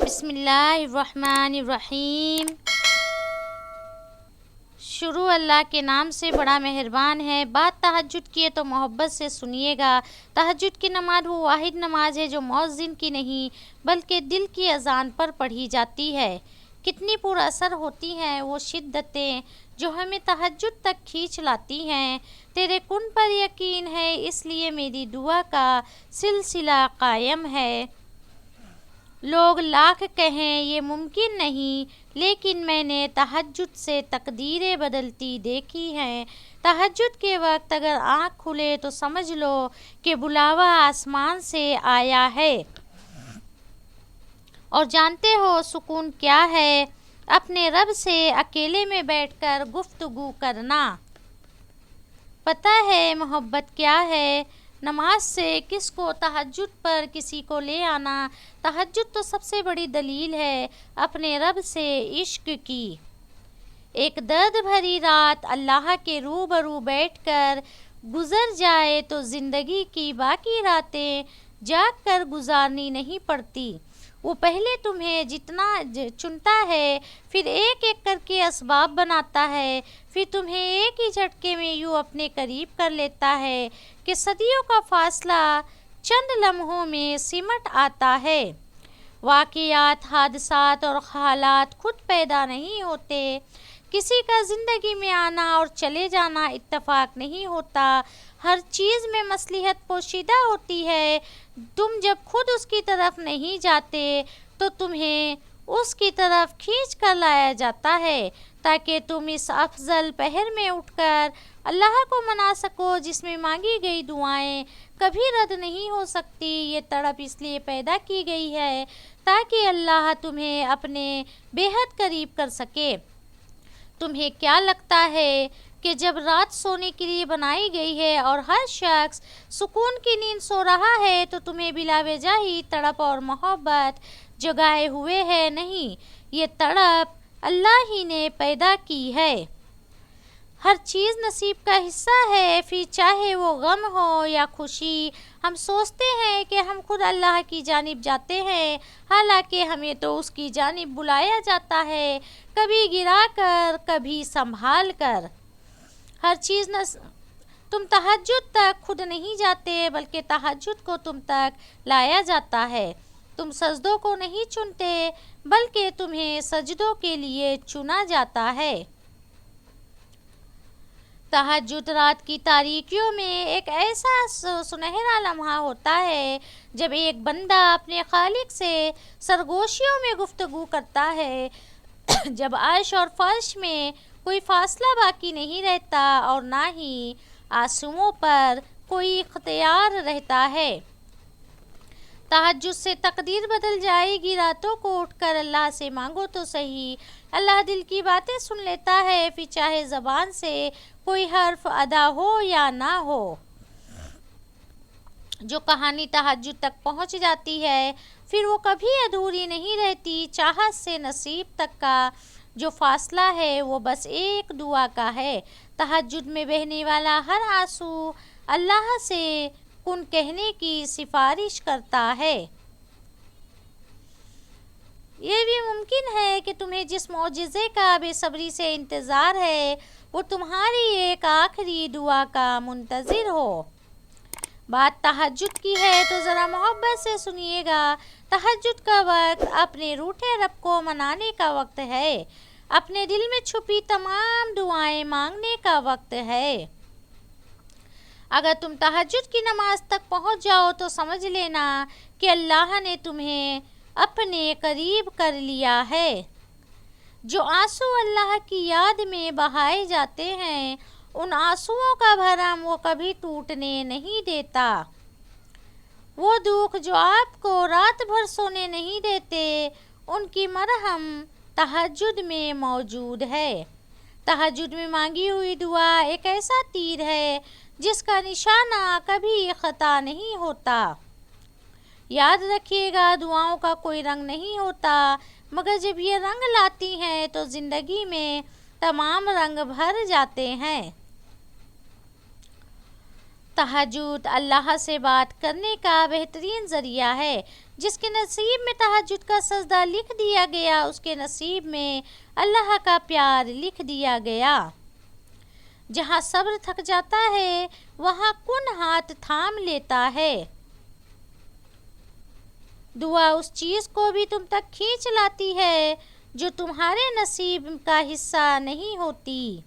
بسم اللہ الرحمن الرحیم۔ شروع اللہ کے نام سے بڑا مہربان ہے۔ بات تہجد کی ہے تو محبت سے سنیے گا۔ تہجد کی نماز وہ واحد نماز ہے جو مؤذن کی نہیں بلکہ دل کی اذان پر پڑھی جاتی ہے۔ کتنی پر اثر ہوتی ہیں وہ شدتیں جو ہمیں تہجد تک کھینچ لاتی ہیں۔ تیرے کن پر یقین ہے اس لیے میری دعا کا سلسلہ قائم ہے۔ لوگ لاکھ کہیں یہ ممکن نہیں، لیکن میں نے تہجد سے تقدیریں بدلتی دیکھی ہیں۔ تہجد کے وقت اگر آنکھ کھلے تو سمجھ لو کہ بلاوا آسمان سے آیا ہے۔ اور جانتے ہو سکون کیا ہے؟ اپنے رب سے اکیلے میں بیٹھ کر گفتگو کرنا۔ پتہ ہے محبت کیا ہے؟ نماز سے کس کو تہجد پر کسی کو لے آنا۔ تہجد تو سب سے بڑی دلیل ہے اپنے رب سے عشق کی۔ ایک درد بھری رات اللہ کے روبرو بیٹھ کر گزر جائے تو زندگی کی باقی راتیں جاگ کر گزارنی نہیں پڑتی۔ وہ پہلے تمہیں جتنا چنتا ہے، پھر ایک ایک کر کے اسباب بناتا ہے، پھر تمہیں ایک ہی جھٹکے میں یوں اپنے قریب کر لیتا ہے کہ صدیوں کا فاصلہ چند لمحوں میں سمٹ آتا ہے۔ واقعات، حادثات اور حالات خود پیدا نہیں ہوتے۔ کسی کا زندگی میں آنا اور چلے جانا اتفاق نہیں ہوتا۔ ہر چیز میں مصلحت پوشیدہ ہوتی ہے۔ تم جب خود اس کی طرف نہیں جاتے تو تمہیں اس کی طرف کھینچ کر لایا جاتا ہے تاکہ تم اس افضل پہر میں اٹھ کر اللہ کو منا سکو جس میں مانگی گئی دعائیں کبھی رد نہیں ہو سکتی۔ یہ تڑپ اس لیے پیدا کی گئی ہے تاکہ اللہ تمہیں اپنے بے حد قریب کر سکے۔ تمہیں کیا لگتا ہے کہ جب رات سونے کے لیے بنائی گئی ہے اور ہر شخص سکون کی نیند سو رہا ہے تو تمہیں بلا وجہ ہی تڑپ اور محبت جگائے ہوئے ہے؟ نہیں، یہ تڑپ اللہ ہی نے پیدا کی ہے۔ ہر چیز نصیب کا حصہ ہے، پھر چاہے وہ غم ہو یا خوشی۔ ہم سوچتے ہیں کہ ہم خود اللہ کی جانب جاتے ہیں، حالانکہ ہمیں تو اس کی جانب بلایا جاتا ہے، کبھی گرا کر کبھی سنبھال کر۔ ہر چیز تم تہجد تک خود نہیں جاتے بلکہ تہجد کو تم تک لایا جاتا ہے۔ تم سجدوں کو نہیں چنتے بلکہ تمہیں سجدوں کے لیے چنا جاتا ہے۔ تہجد رات کی تاریکیوں میں ایک ایسا سنہرا لمحہ ہوتا ہے جب ایک بندہ اپنے خالق سے سرگوشیوں میں گفتگو کرتا ہے، جب عرش اور فرش میں کوئی فاصلہ باقی نہیں رہتا اور نہ ہی آسمانوں پر کوئی اختیار رہتا ہے۔ تہجد سے تقدیر بدل جائے گی۔ راتوں کو اٹھ کر اللہ سے مانگو تو صحیح، اللہ دل کی باتیں سن لیتا ہے، پھر چاہے زبان سے کوئی حرف ادا ہو یا نہ ہو۔ جو کہانی تہجد تک پہنچ جاتی ہے پھر وہ کبھی ادھوری نہیں رہتی۔ چاہت سے نصیب تک کا جو فاصلہ ہے وہ بس ایک دعا کا ہے۔ تہجد میں بہنے والا ہر آنسو اللہ سے کن کہنے کی سفارش کرتا ہے۔ یہ بھی ممکن ہے کہ تمہیں جس معجزے کا بے صبری سے انتظار ہے وہ تمہاری ایک آخری دعا کا منتظر ہو۔ بات تہجد کی ہے تو ذرا محبت سے سنیے گا۔ تہجد کا وقت اپنے روٹھے رب کو منانے کا وقت ہے، اپنے دل میں چھپی تمام دعائیں مانگنے کا وقت ہے۔ اگر تم تہجد کی نماز تک پہنچ جاؤ تو سمجھ لینا کہ اللہ نے تمہیں اپنے قریب کر لیا ہے۔ جو آنسو اللہ کی یاد میں بہائے جاتے ہیں ان آنسوؤں کا بھرم وہ کبھی ٹوٹنے نہیں دیتا۔ وہ دکھ جو آپ کو رات بھر سونے نہیں دیتے ان کی مرہم تہجد میں موجود ہے۔ تہجد میں مانگی ہوئی دعا ایک ایسا تیر ہے جس کا نشانہ کبھی خطا نہیں ہوتا۔ یاد رکھیے گا دعاؤں کا کوئی رنگ نہیں ہوتا، مگر جب یہ رنگ لاتی ہیں تو زندگی میں تمام رنگ بھر جاتے ہیں۔ تہجد اللہ سے بات کرنے کا بہترین ذریعہ ہے۔ جس کے نصیب میں تہجد کا سجدہ لکھ دیا گیا، اس کے نصیب میں اللہ کا پیار لکھ دیا گیا۔ جہاں صبر تھک جاتا ہے وہاں کن ہاتھ تھام لیتا ہے۔ دعا اس چیز کو بھی تم تک کھینچ لاتی ہے جو تمہارے نصیب کا حصہ نہیں ہوتی۔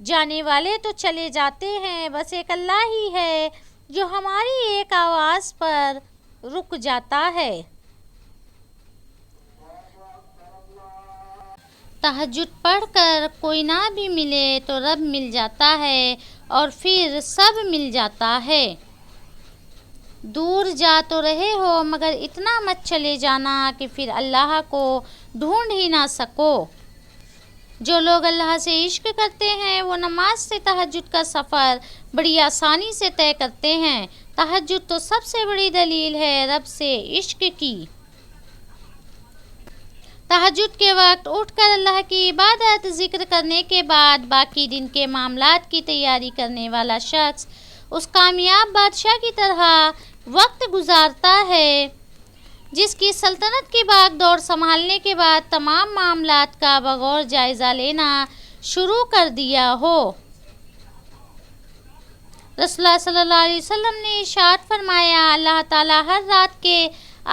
جانے والے تو چلے جاتے ہیں، بس ایک اللہ ہی ہے جو ہماری ایک آواز پر رک جاتا ہے۔ تہجد پڑھ کر کوئی نہ بھی ملے تو رب مل جاتا ہے اور پھر سب مل جاتا ہے۔ دور جا تو رہے ہو مگر اتنا مت چلے جانا کہ پھر اللہ کو ڈھونڈ ہی نہ سکو۔ جو لوگ اللہ سے عشق کرتے ہیں وہ نماز سے تہجد کا سفر بڑی آسانی سے طے کرتے ہیں۔ تہجد تو سب سے بڑی دلیل ہے رب سے عشق کی۔ تہجد کے وقت اٹھ کر اللہ کی عبادت ذکر کرنے کے بعد باقی دن کے معاملات کی تیاری کرنے والا شخص اس کامیاب بادشاہ کی طرح وقت گزارتا ہے جس کی سلطنت کی باغ دوڑ سنبھالنے کے بعد تمام معاملات کا بغور جائزہ لینا شروع کر دیا ہو۔ رسول اللہ صلی اللہ علیہ وسلم نے ارشاد فرمایا، اللہ تعالیٰ ہر رات کے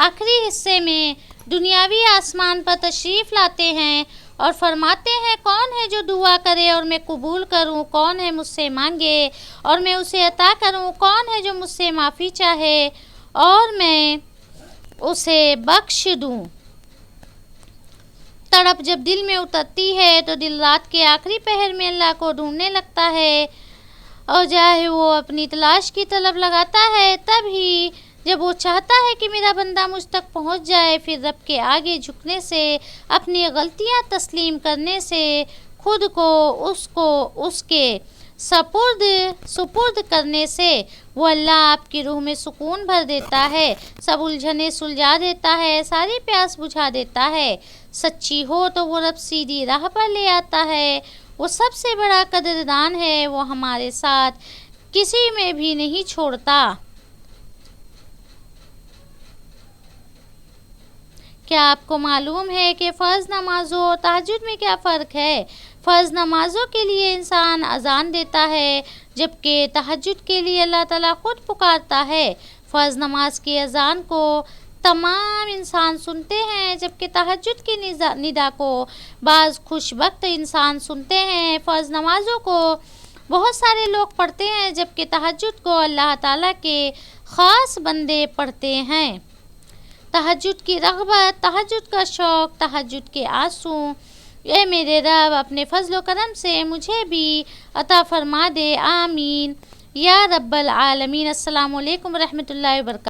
آخری حصے میں دنیاوی آسمان پر تشریف لاتے ہیں اور فرماتے ہیں کون ہے جو دعا کرے اور میں قبول کروں، کون ہے مجھ سے مانگے اور میں اسے عطا کروں، کون ہے جو مجھ سے معافی چاہے اور میں اسے بخش دوں۔ تڑپ جب دل میں اترتی ہے تو دل رات کے آخری پہر میں اللہ کو ڈھونڈنے لگتا ہے اور چاہے وہ اپنی تلاش کی طلب لگاتا ہے، تب ہی جب وہ چاہتا ہے کہ میرا بندہ مجھ تک پہنچ جائے، پھر رب کے آگے جھکنے سے، اپنی غلطیاں تسلیم کرنے سے، خود کو اس کے سپرد کرنے سے وہ اللہ آپ کی روح میں سکون بھر دیتا ہے، سب الجھنیں سلجھا دیتا ہے، ساری پیاس بجھا دیتا ہے۔ سچی ہو تو وہ رب سیدھی راہ پر لے آتا ہے۔ وہ سب سے بڑا قدردان ہے، وہ ہمارے ساتھ کسی میں بھی نہیں چھوڑتا۔ کیا آپ کو معلوم ہے کہ فرض نمازوں اور تہجد میں کیا فرق ہے؟ فرض نمازوں کے لیے انسان اذان دیتا ہے جبکہ تہجد کے لیے اللہ تعالیٰ خود پکارتا ہے۔ فرض نماز کی اذان کو تمام انسان سنتے ہیں جبکہ تہجد کی ندا کو بعض خوش بخت انسان سنتے ہیں۔ فرض نمازوں کو بہت سارے لوگ پڑھتے ہیں جبکہ تہجد کو اللہ تعالیٰ کے خاص بندے پڑھتے ہیں۔ تہجد کی رغبت، تہجد کا شوق، تہجد کے آنسو، اے میرے رب اپنے فضل و کرم سے مجھے بھی عطا فرما دے، آمین یا رب العالمین۔ السلام علیکم ورحمۃ اللہ وبرکاتہ۔